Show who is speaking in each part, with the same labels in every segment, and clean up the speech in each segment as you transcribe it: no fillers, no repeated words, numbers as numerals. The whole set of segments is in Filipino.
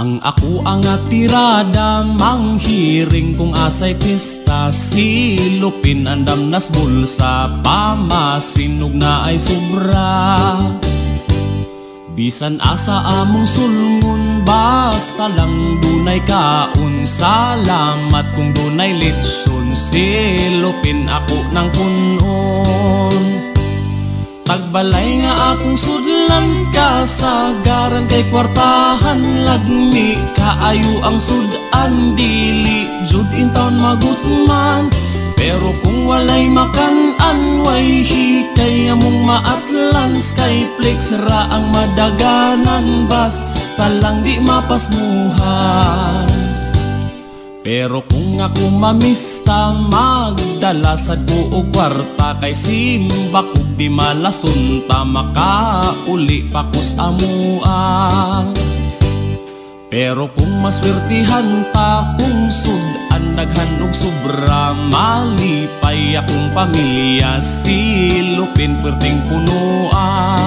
Speaker 1: Ang ako ang atirada, manghiring kung asay pista. Silupin andam nas bulsa, pamasinog na ay sobra. Bisan asa among sulngon, basta lang dunay kaon. Salamat kung dunay litson, silupin ako ng punon. Tagbalay nga akong sudlan, kasagaran kay kwartahan. Lagmi kaayo ang sudan, dili jud in taon magutman. Pero kung walay makan-an, way hikay among maatlans. Kay flex ra ang madaganan, bas talang di mapasmuhan. Pero kung ako mamista, magdalasad ko og kwarta. Kay simba kog di malasunta, makauli pakus amua. Pero kung maswertihan ta, kung sudan daghan og sobra, malipay akong pamilya, silupin perting punua.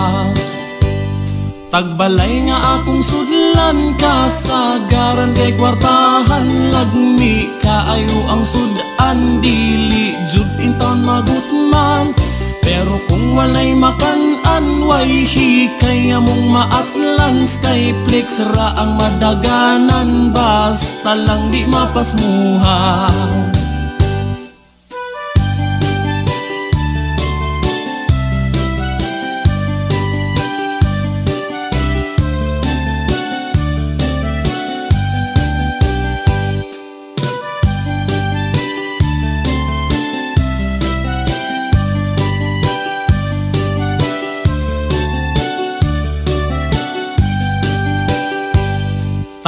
Speaker 1: Tagbalay nga akong sudlan, kasagaran kay kwartahan. Lagmi kaayo ang sudan, dili jud in taon magutman. Pero kung walay makan-an, way hikay among maatlans. Kay flex ra ang madaganan, basta lang di mapasmuhan.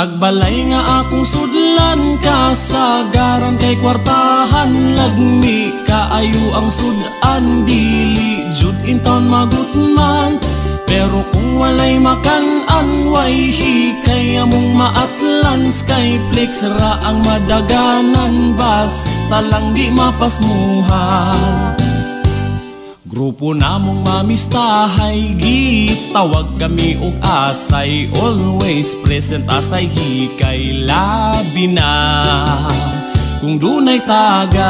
Speaker 1: Tagbalay nga akong sudlan, kasagaran kay kwartahan. Lagmi kaayo ang sudan, dili jud in taon magutman. Pero kung walay makan-an, way hikay among maatlans. Kay flex ra ang madaganan, basta lang di mapasmuhan. Grupo namong mamistahay, gitawag kami og asay. Always present asay hikay, labi na kung dunay tagay.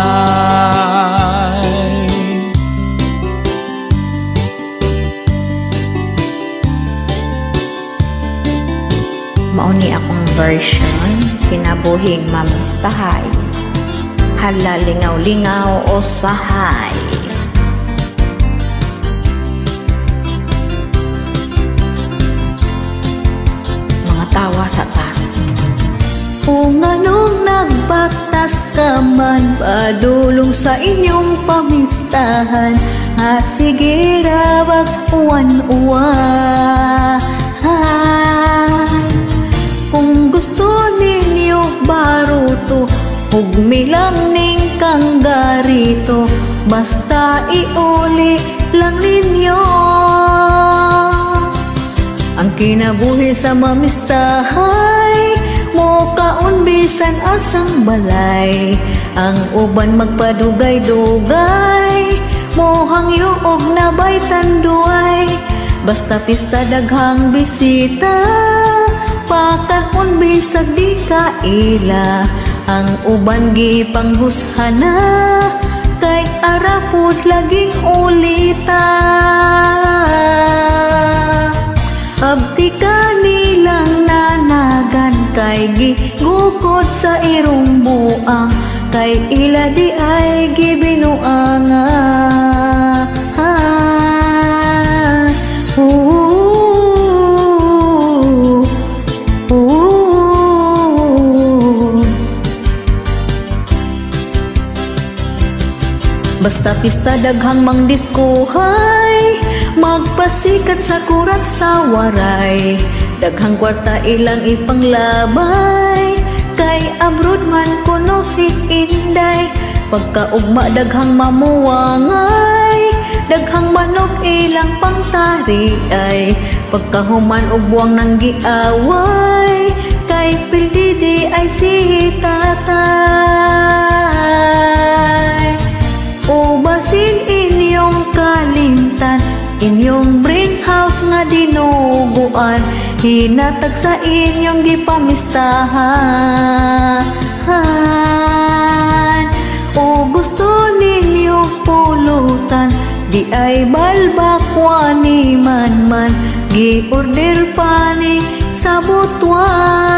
Speaker 2: Mauni akong version, kinabuhing mamistahay. Hala lingaw-lingaw o sahay. Tawa sa ta. Kung anong nagbaktas ka man, padulong sa inyong pamistahan. Sige rawag uwan-uwan. Kung gusto ninyo baruto, hugmi lang ning kanggarito. Basta iuli lang ninyo ang kinabuhi sa mamistahay. Mo kaon bisan asang balay, ang uban magpadugay-dugay. Mo hangyo og nabay tanduay, basta pista daghang bisita. Pakaon bisag di kaila, ang uban gipanghusana. Kay arapod laging ulita. Abdi ka nilang nanagan, kay gigukod sa irong buang. Kay ila di ay gibinuanga. Basta pista daghang mang diskuhay, magpasikat sa kurat sa waray. Daghang kwarta ilang ipanglabay, kay abroad man kuno si Inday. Pagkaugma daghang mamuwangay, daghang manok ilang pangtari ay. Pagkahuman og buwang nang giaway, kay pildidi ay si tatay. O basin inyong kalimtan, inyong brain house nga dinuguan. hinatag sa inyong gipamistahan. O gusto ninyo pulutan, di ay balbakwa ni man, gi-order pa ni sa butuan.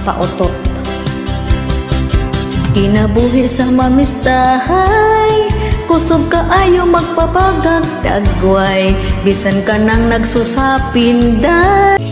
Speaker 2: Pautot kinabuhi sa mamistahay, kusog kaayo magpapagag dagway, bisan ka nang nagsusapin day.